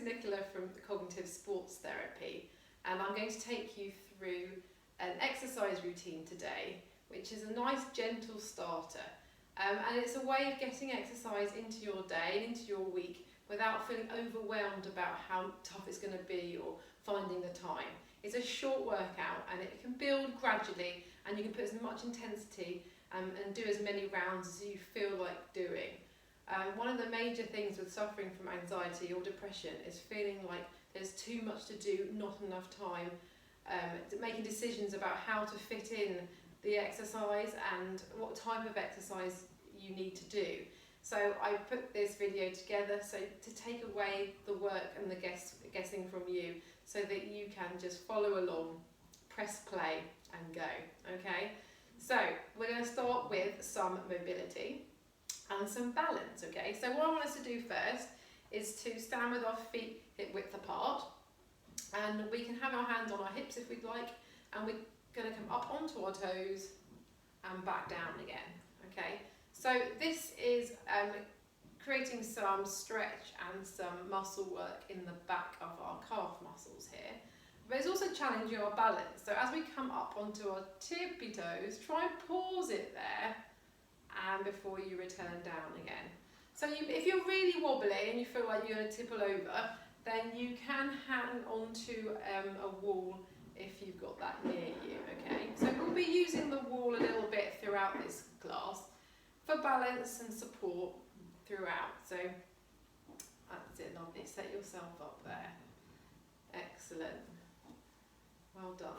Nicola from Cognitive Sports Therapy, and I'm going to take you through an exercise routine today, which is a nice gentle starter. And it's a way of getting exercise into your day and into your week without feeling overwhelmed about how tough it's going to be or finding the time. It's a short workout and it can build gradually, and you can put as much intensity and do as many rounds as you feel like doing. One of the major things with suffering from anxiety or depression is feeling like there's too much to do, not enough time, making decisions about how to fit in the exercise and what type of exercise you need to do. So I put this video together so to take away the work and the guessing from you, so that you can just follow along, press play and go. Okay, so we're going to start with some mobility and some balance. Okay, so what I want us to do first is to stand with our feet hip width apart, and we can have our hands on our hips if we'd like, and we're going to come up onto our toes and back down again. Okay, so this is creating some stretch and some muscle work in the back of our calf muscles here, but it's also challenging our balance. So as we come up onto our tippy toes, try and pause it there, and before you return down again. So if you're really wobbly and you feel like you're going to tipple over, then you can hang onto a wall if you've got that near you. Okay, so we'll be using the wall a little bit throughout this class for balance and support throughout. So that's it, lovely. Set yourself up there. Excellent. Well done.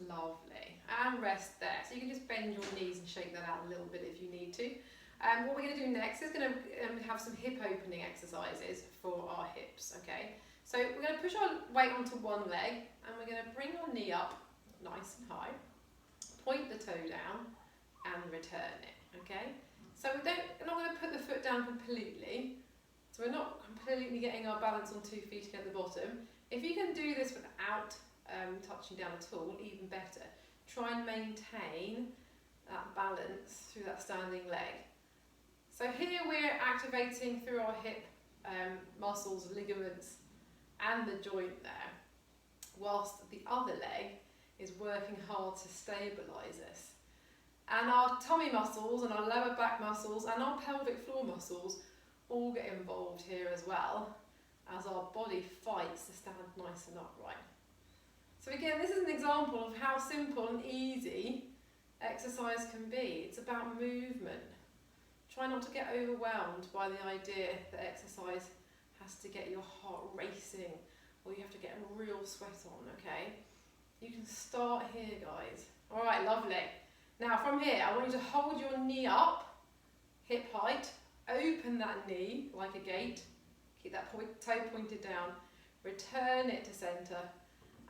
Lovely. And rest there. So you can just bend your knees and shake that out a little bit if you need to. What we're going to do next is going to have some hip opening exercises for our hips. Okay, so we're going to push our weight onto one leg, and we're going to bring our knee up nice and high, point the toe down and return it. Okay, so we're not going to put the foot down completely, so we're not completely getting our balance on 2 feet at the bottom. If you can do this without touching down at all, even better. Try and maintain that balance through that standing leg. So here we're activating through our hip muscles, ligaments and the joint there, whilst the other leg is working hard to stabilise us. And our tummy muscles and our lower back muscles and our pelvic floor muscles all get involved here as well, as our body fights to stand nice and upright. So again, this is an example of how simple and easy exercise can be. It's about movement. Try not to get overwhelmed by the idea that exercise has to get your heart racing or you have to get a real sweat on, okay? You can start here, guys. All right, lovely. Now from here, I want you to hold your knee up, hip height, open that knee like a gate, keep that toe pointed down, return it to centre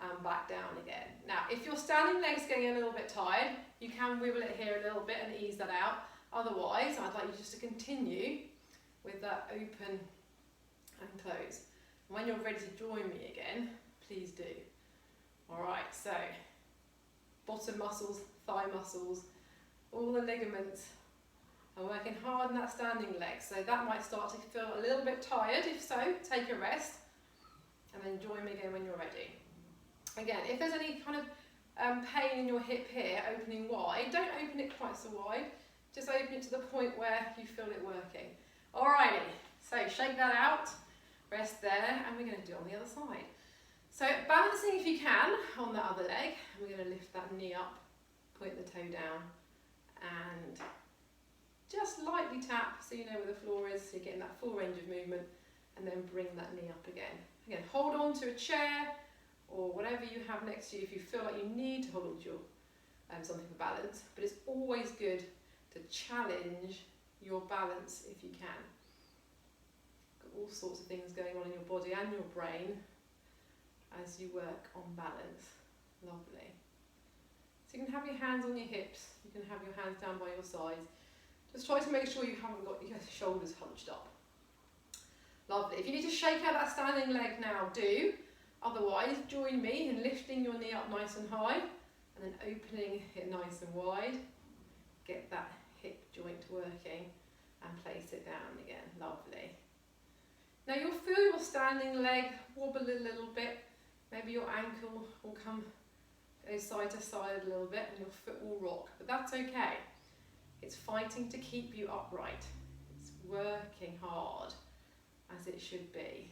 and back down again. Now, if your standing leg's getting a little bit tired, you can wiggle it here a little bit and ease that out. Otherwise, I'd like you just to continue with that open and close. When you're ready to join me again, please do. All right, so bottom muscles, thigh muscles, all the ligaments are working hard in that standing leg. So that might start to feel a little bit tired. If so, take a rest and then join me again when you're ready. Again, if there's any kind of pain in your hip here, opening wide, don't open it quite so wide. Just open it to the point where you feel it working. Alrighty, so shake that out, rest there, and we're going to do it on the other side. So balancing if you can on the other leg, we're going to lift that knee up, point the toe down, and just lightly tap so you know where the floor is, so you're getting that full range of movement, and then bring that knee up again. Again, hold on to a chair or whatever you have next to you if you feel like you need to hold on to your, something for balance, but it's always good to challenge your balance if you can. Got all sorts of things going on in your body and your brain as you work on balance. Lovely. So you can have your hands on your hips, you can have your hands down by your sides. Just try to make sure you haven't got your shoulders hunched up. Lovely. If you need to shake out that standing leg now, do. Otherwise, join me in lifting your knee up nice and high and then opening it nice and wide. Get that hip joint working and place it down again. Lovely. Now you'll feel your standing leg wobble a little bit. Maybe your ankle will go side to side a little bit and your foot will rock, but that's okay. It's fighting to keep you upright. It's working hard, as it should be.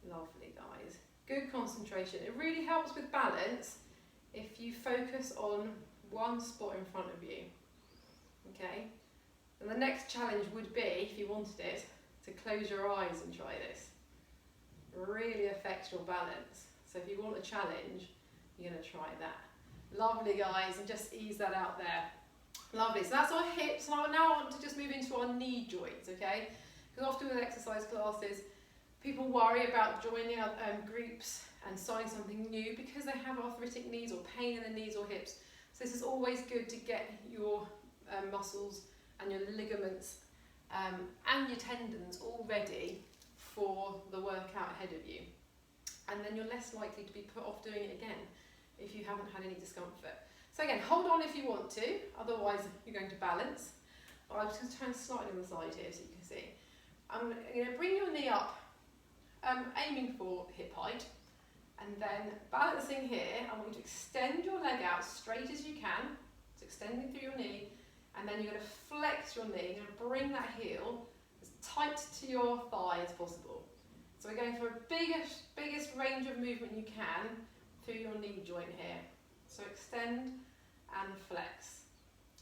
Lovely, guys. Good concentration. It really helps with balance if you focus on one spot in front of you. Okay? And the next challenge would be, if you wanted it, to close your eyes and try this. It really affects your balance. So if you want a challenge, you're going to try that. Lovely, guys, and just ease that out there. Lovely. So that's our hips. Now I want to just move into our knee joints, okay? Because often with exercise classes, people worry about joining groups and starting something new because they have arthritic knees or pain in the knees or hips. So this is always good to get your muscles and your ligaments and your tendons all ready for the workout ahead of you. And then you're less likely to be put off doing it again if you haven't had any discomfort. So again, hold on if you want to, otherwise you're going to balance. I'm just going to turn slightly on the side here so you can see. I'm going to bring your knee up, aiming for hip height, and then balancing here, I want you to extend your leg out straight as you can, so extending through your knee, and then you're going to flex your knee, you're going to bring that heel as tight to your thigh as possible. So we're going for a biggest range of movement you can through your knee joint here. So extend and flex.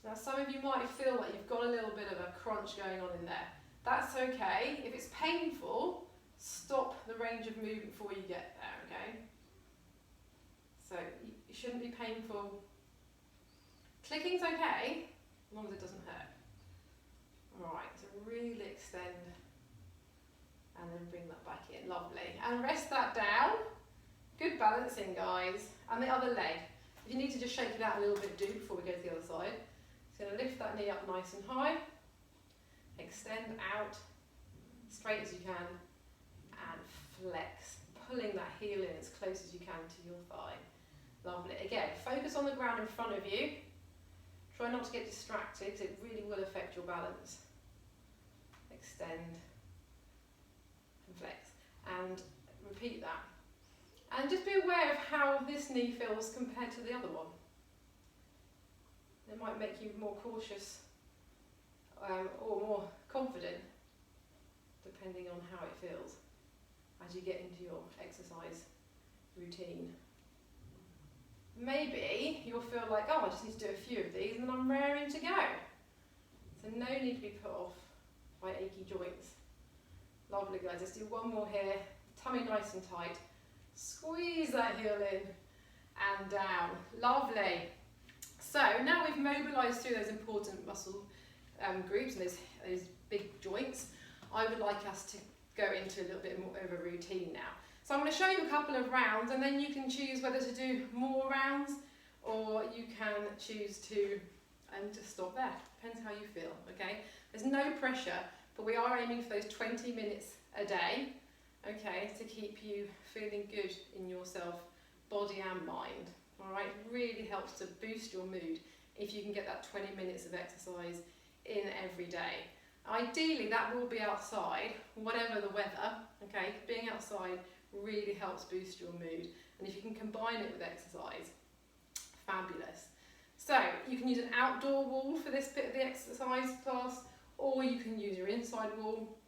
Now some of you might feel like you've got a little bit of a crunch going on in there. That's okay. If it's painful, stop the range of movement before you get there, okay? So it shouldn't be painful. Clicking's okay, as long as it doesn't hurt. Alright, so really extend and then bring that back in. Lovely. And rest that down. Good balancing, guys. And the other leg. If you need to just shake it out a little bit, do before we go to the other side. So going to lift that knee up nice and high. Extend out, straight as you can, and flex. Pulling that heel in as close as you can to your thigh. Lovely. Again, focus on the ground in front of you. Try not to get distracted because it really will affect your balance. Extend and flex. And repeat that. And just be aware of how this knee feels compared to the other one. It might make you more cautious or more confident, depending on how it feels as you get into your exercise routine. Maybe you'll feel like, oh, I just need to do a few of these and then I'm raring to go. So no need to be put off by achy joints. Lovely, guys. Let's do one more here. Tummy nice and tight. Squeeze that heel in and down. Lovely. So now we've mobilised through those important muscle groups and those big joints. I would like us to go into a little bit more of a routine now. So I'm going to show you a couple of rounds and then you can choose whether to do more rounds or you can choose to just stop there. Depends how you feel, okay? There's no pressure, but we are aiming for those 20 minutes a day, okay, to keep you feeling good in yourself, body and mind. All right, it really helps to boost your mood if you can get that 20 minutes of exercise in every day. Ideally, that will be outside, whatever the weather, okay? Being outside really helps boost your mood. And if you can combine it with exercise, fabulous. So you can use an outdoor wall for this bit of the exercise class, or you can use your inside wall.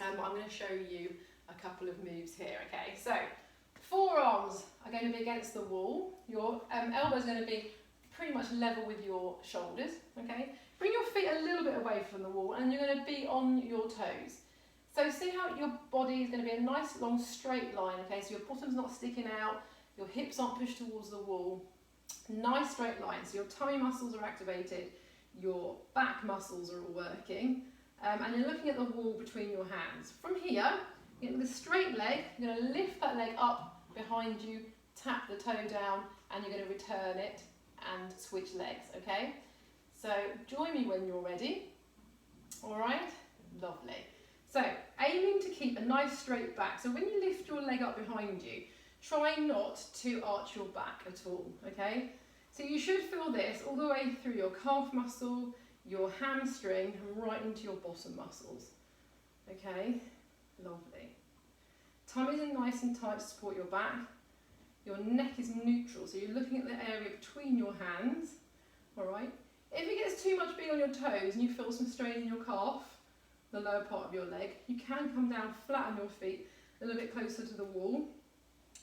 I'm going to show you a couple of moves here, okay? So forearms are going to be against the wall. Your elbows are going to be pretty much level with your shoulders, okay? Bring your feet a little bit away from the wall and you're going to be on your toes. So see how your body is going to be a nice long straight line, okay? So your bottom's not sticking out, your hips aren't pushed towards the wall. Nice straight line, so your tummy muscles are activated, your back muscles are all working, and you're looking at the wall between your hands. From here, you're getting the straight leg, you're going to lift that leg up behind you, tap the toe down, and you're going to return it and switch legs, okay? So join me when you're ready. All right, lovely. So aiming to keep a nice straight back. So when you lift your leg up behind you, try not to arch your back at all, okay? So you should feel this all the way through your calf muscle, your hamstring, and right into your bottom muscles, okay? Lovely. Tummy's in nice and tight to support your back. Your neck is neutral, so you're looking at the area between your hands, all right? If it gets too much being on your toes and you feel some strain in your calf, the lower part of your leg, you can come down flat on your feet, a little bit closer to the wall.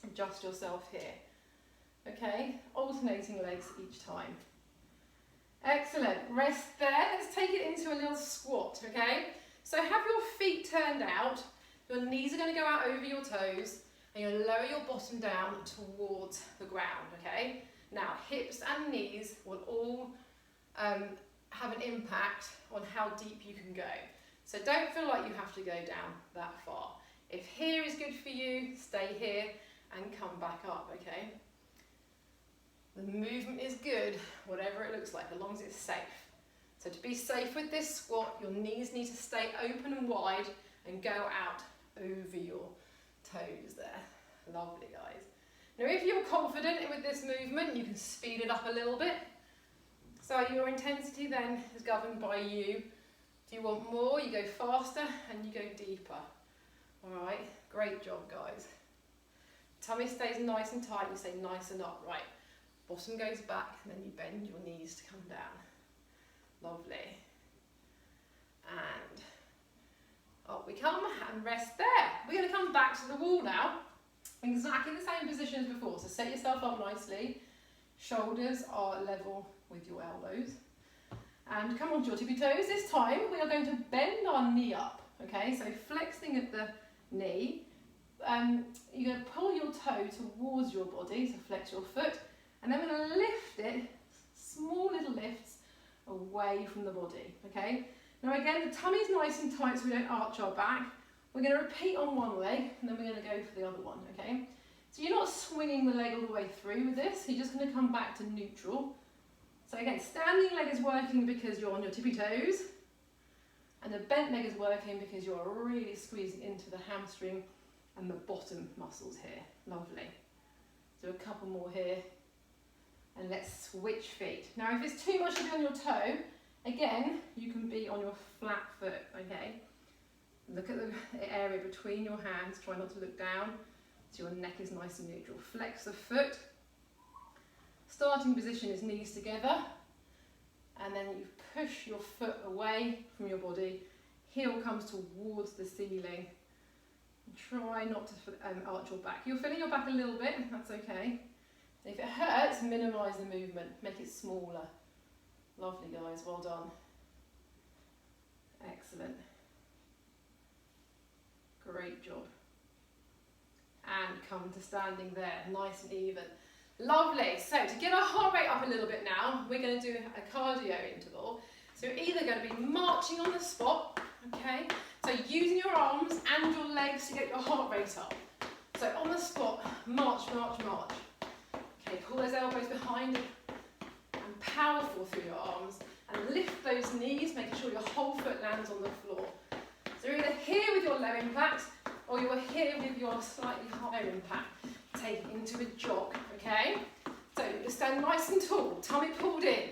Adjust yourself here. Okay, alternating legs each time. Excellent, rest there. Let's take it into a little squat, okay? So have your feet turned out, your knees are going to go out over your toes, and you'll lower your bottom down towards the ground, okay? Now, hips and knees will all have an impact on how deep you can go. So don't feel like you have to go down that far. If here is good for you, stay here and come back up, okay? The movement is good, whatever it looks like, as long as it's safe. So to be safe with this squat, your knees need to stay open and wide and go out over your toes there. Lovely, guys. Now if you're confident with this movement, you can speed it up a little bit. So your intensity then is governed by you. If you want more, you go faster and you go deeper. All right, great job, guys. Tummy stays nice and tight, you stay nice and upright. Bottom goes back and then you bend your knees to come down. Lovely. And up we come and rest there. We're going to come back to the wall now. Exactly the same position as before. So set yourself up nicely. Shoulders are level with your elbows. And come onto your tippy toes. This time we are going to bend our knee up. Okay, so flexing at the knee. You're going to pull your toe towards your body, so flex your foot. And then we're going to lift it, small little lifts, away from the body. Okay. Now again, the tummy's nice and tight so we don't arch our back. We're going to repeat on one leg and then we're going to go for the other one, okay? So you're not swinging the leg all the way through with this, you're just going to come back to neutral. So again, standing leg is working because you're on your tippy toes, and the bent leg is working because you're really squeezing into the hamstring and the bottom muscles here. Lovely. Do a couple more here, and let's switch feet. Now if it's too much to be on your toe, again, you can be on your flat foot, okay? Look at the area between your hands, try not to look down, so your neck is nice and neutral. Flex the foot. Starting position is knees together, and then you push your foot away from your body, heel comes towards the ceiling. Try not to arch your back. You're feeling your back a little bit, that's okay. If it hurts, minimise the movement, make it smaller. Lovely, guys, well done. Excellent. Great job. And come to standing there, nice and even. Lovely. So to get our heart rate up a little bit now, we're going to do a cardio interval. So you're either going to be marching on the spot, okay? So using your arms and your legs to get your heart rate up. So on the spot, march, march, march. Okay, pull those elbows behind and powerful through your arms. And lift those knees, making sure your whole foot lands on the floor. So you're either here with your low impact, or you're here with your slightly higher impact. Take it into a jog, okay? So you stand nice and tall, tummy pulled in.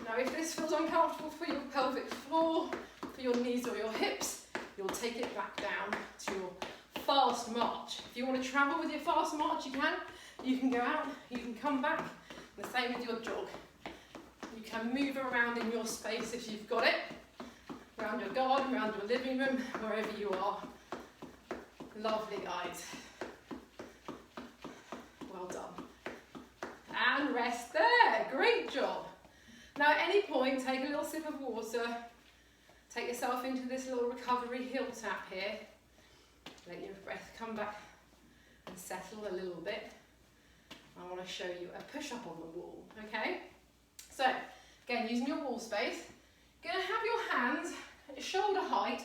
Now if this feels uncomfortable for your pelvic floor, for your knees or your hips, you'll take it back down to your fast march. If you want to travel with your fast march, you can. You can go out, you can come back, and the same with your jog. You can move around in your space if you've got it, around your garden, around your living room, wherever you are. Lovely, guys. Well done. And rest there. Great job. Now at any point, take a little sip of water. Take yourself into this little recovery heel tap here. Let your breath come back and settle a little bit. I want to show you a push-up on the wall, okay? So, again, using your wall space, you're going to have your hands shoulder height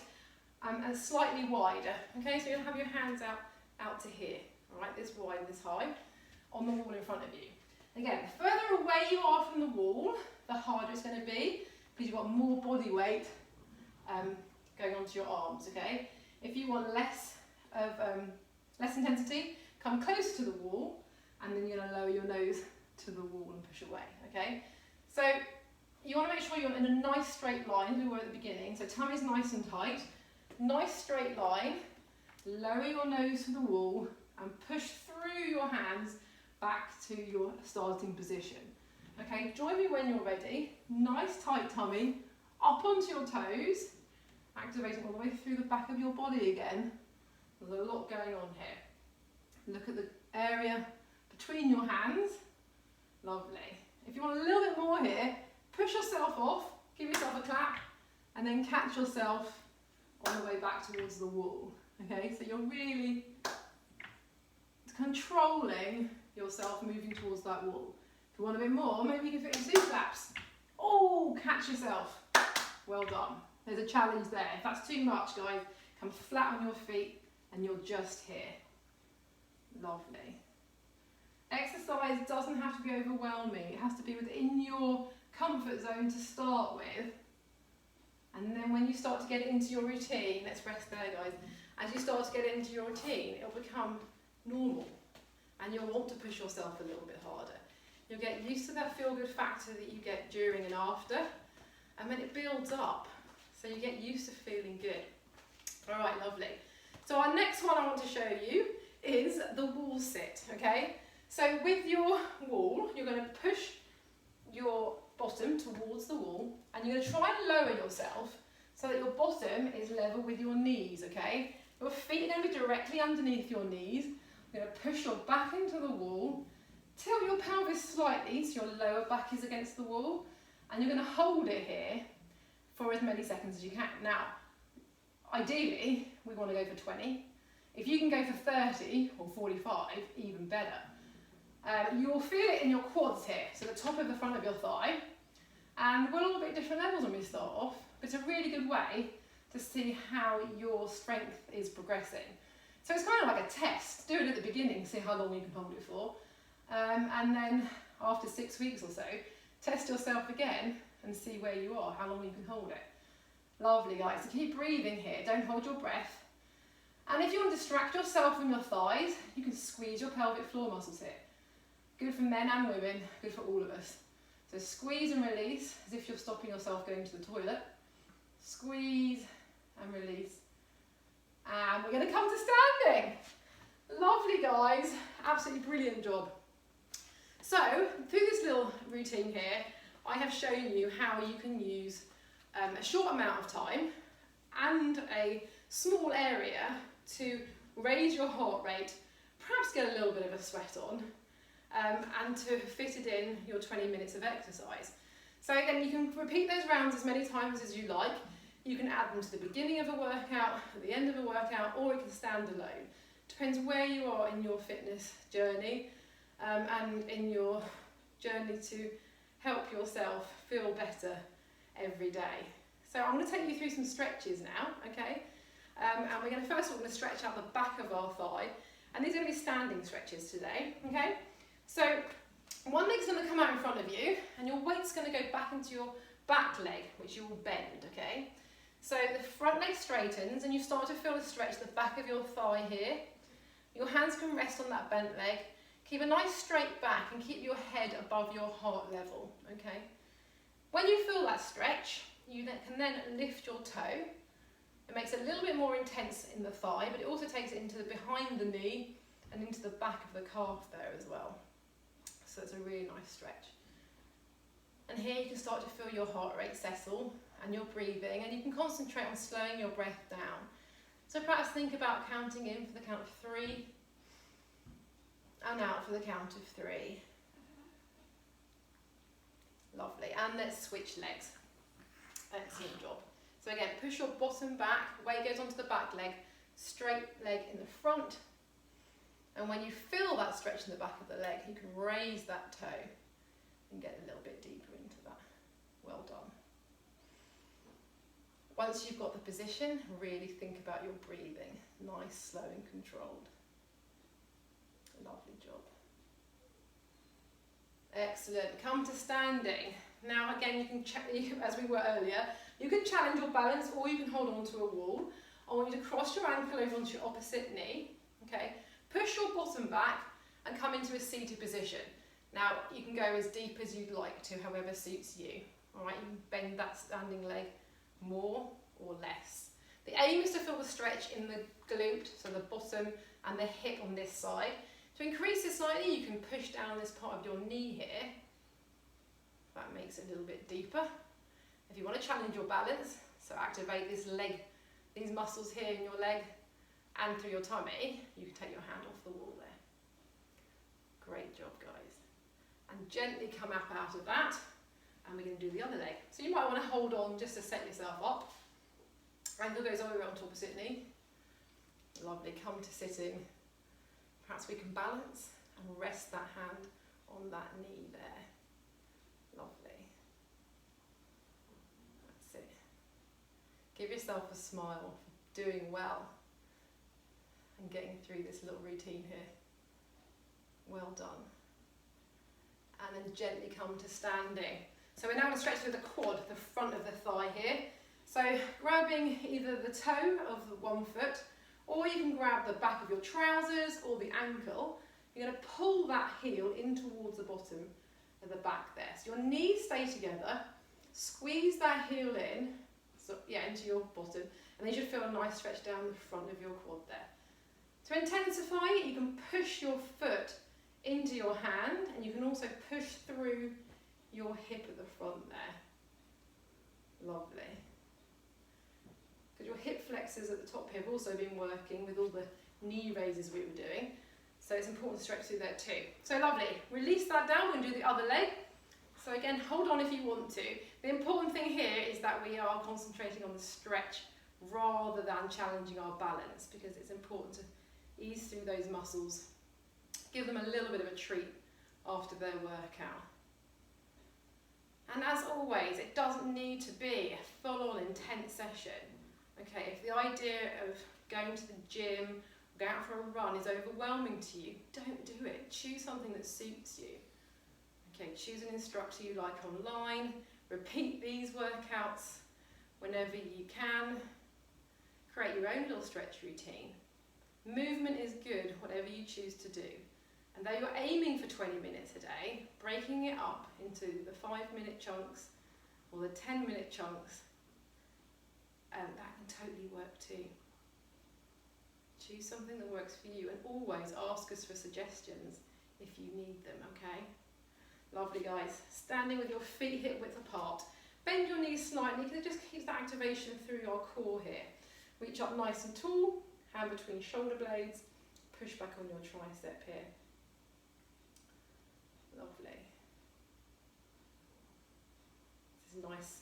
and slightly wider, okay? So you're going to have your hands out to here, all right? This wide, this high, on the wall in front of you. Again, the further away you are from the wall, the harder it's going to be, because you've got more body weight going onto your arms, okay? If you want less intensity, come closer to the wall, and then you're going to lower your nose to the wall and push away, okay? So you want to make sure you're in a nice straight line as we were at the beginning. So tummy's nice and tight, nice straight line, lower your nose to the wall and push through your hands back to your starting position. Okay, join me when you're ready. Nice tight tummy, up onto your toes, activating all the way through the back of your body again. There's a lot going on here. Look at the area between your hands. Lovely. If you want a little bit more here, push yourself off, give yourself a clap, and then catch yourself on the way back towards the wall. Okay, so you're really controlling yourself moving towards that wall. If you want a bit more, maybe you can fit in 2 claps. Oh, catch yourself. Well done. There's a challenge there. If that's too much, guys, come flat on your feet and you're just here. Lovely. Exercise doesn't have to be overwhelming. It has to be within your comfort zone to start with. And then when you start to get into your routine, let's rest there, guys. As you start to get into your routine, it'll become normal. And you'll want to push yourself a little bit harder. You'll get used to that feel-good factor that you get during and after. And then it builds up. So you get used to feeling good. All right, lovely. So our next one I want to show you is the wall sit, okay? So with your wall, you're going to push your bottom towards the wall and you're going to try and lower yourself so that your bottom is level with your knees, okay? Your feet are going to be directly underneath your knees. You're going to push your back into the wall, tilt your pelvis slightly so your lower back is against the wall, and you're going to hold it here for as many seconds as you can. Now, ideally, we want to go for 20. If you can go for 30 or 45, even better. You'll feel it in your quads here, so the top of the front of your thigh. And we'll all be at different levels when we start off, but it's a really good way to see how your strength is progressing. So it's kind of like a test. Do it at the beginning, see how long you can hold it for. And then after 6 weeks or so, test yourself again and see where you are, how long you can hold it. Lovely, guys. So keep breathing here. Don't hold your breath. And if you want to distract yourself from your thighs, you can squeeze your pelvic floor muscles here. Good for men and women, good for all of us. So squeeze and release as if you're stopping yourself going to the toilet. Squeeze and release. And we're going to come to standing. Lovely, guys. Absolutely brilliant job. So through this little routine here, I have shown you how you can use a short amount of time and a small area to raise your heart rate, perhaps get a little bit of a sweat on, and to fit it in your 20 minutes of exercise. So again, you can repeat those rounds as many times as you like. You can add them to the beginning of a workout, at the end of a workout, or you can stand alone. Depends where you are in your fitness journey and in your journey to help yourself feel better every day. So I'm going to take you through some stretches now, okay? And we're going to first of all stretch out the back of our thigh, and these are going to be standing stretches today, okay? So one leg's going to come out in front of you, and your weight's going to go back into your back leg, which you will bend, okay? So the front leg straightens, and you start to feel a stretch the back of your thigh here. Your hands can rest on that bent leg. Keep a nice straight back and keep your head above your heart level, okay? When you feel that stretch, you can then lift your toe. It makes it a little bit more intense in the thigh, but it also takes it into the behind the knee and into the back of the calf there as well. So it's a really nice stretch. And here you can start to feel your heart rate settle and your breathing, and you can concentrate on slowing your breath down. So perhaps think about counting in for the count of 3 and out for the count of 3. Lovely. And let's switch legs. Excellent job. So again, push your bottom back, weight goes onto the back leg, straight leg in the front. And when you feel that stretch in the back of the leg, you can raise that toe and get a little bit deeper into that. Well done. Once you've got the position, really think about your breathing. Nice, slow and controlled. Lovely job. Excellent. Come to standing. Now again, you can check, as we were earlier, you can challenge your balance or you can hold on to a wall. I want you to cross your ankle over onto your opposite knee. Okay. Push your bottom back and come into a seated position. Now you can go as deep as you'd like to, however suits you. All right, you can bend that standing leg more or less. The aim is to feel the stretch in the glute, so the bottom and the hip on this side. To increase this slightly, you can push down this part of your knee here. That makes it a little bit deeper. If you want to challenge your balance, so activate this leg, these muscles here in your leg and through your tummy, you can take your hand off the wall there. Great job, guys. And gently come up out of that, and we're going to do the other leg. So you might want to hold on just to set yourself up. Ankle goes all the way onto opposite knee. Lovely, come to sitting. Perhaps we can balance and rest that hand on that knee there. Lovely. That's it. Give yourself a smile for doing well and getting through this little routine here. Well done. And then gently come to standing. So we're now going to stretch through the quad, the front of the thigh here. So grabbing either the toe of the one foot, or you can grab the back of your trousers or the ankle. You're going to pull that heel in towards the bottom of the back there. So your knees stay together, squeeze that heel in, so yeah, into your bottom, and then you should feel a nice stretch down the front of your quad there. To intensify it, you can push your foot into your hand, and you can also push through your hip at the front there. Lovely. Because your hip flexors at the top here have also been working with all the knee raises we were doing. So it's important to stretch through there too. So lovely. Release that down. We're going to do the other leg. So again, hold on if you want to. The important thing here is that we are concentrating on the stretch rather than challenging our balance, because it's important to ease through those muscles. Give them a little bit of a treat after their workout. And as always, it doesn't need to be a full-on intense session. Okay, if the idea of going to the gym, going out for a run is overwhelming to you, don't do it. Choose something that suits you. Okay, choose an instructor you like online. Repeat these workouts whenever you can. Create your own little stretch routine. Movement is good, whatever you choose to do. And though you're aiming for 20 minutes a day, breaking it up into the 5-minute chunks or the 10-minute chunks, that can totally work too. Choose something that works for you, and always ask us for suggestions if you need them, okay? Lovely, guys. Standing with your feet hip width apart. Bend your knees slightly, because it just keeps that activation through your core here. Reach up nice and tall, hand between shoulder blades, push back on your tricep here. Lovely. This is nice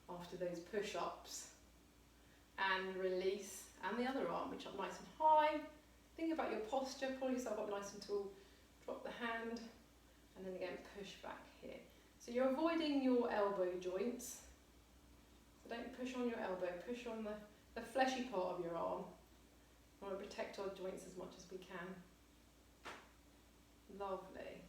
after those push-ups. And release, and the other arm, reach up nice and high. Think about your posture, pull yourself up nice and tall, drop the hand, and then again push back here. So you're avoiding your elbow joints. So don't push on your elbow, push on the fleshy part of your arm. We want to protect our joints as much as we can. Lovely.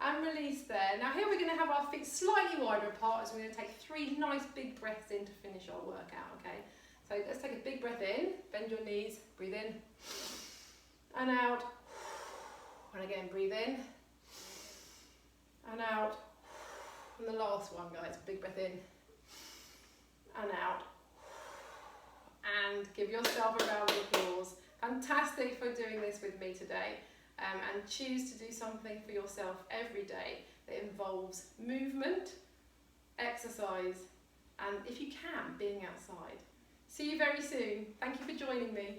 And release there. Now here we're going to have our feet slightly wider apart, as we're going to take 3 nice big breaths in to finish our workout, okay? So let's take a big breath in, bend your knees, breathe in, and out, and again breathe in, and out, and the last one, guys, big breath in, and out, and give yourself a round of applause. Fantastic for doing this with me today. And choose to do something for yourself every day that involves movement, exercise, and if you can, being outside. See you very soon. Thank you for joining me.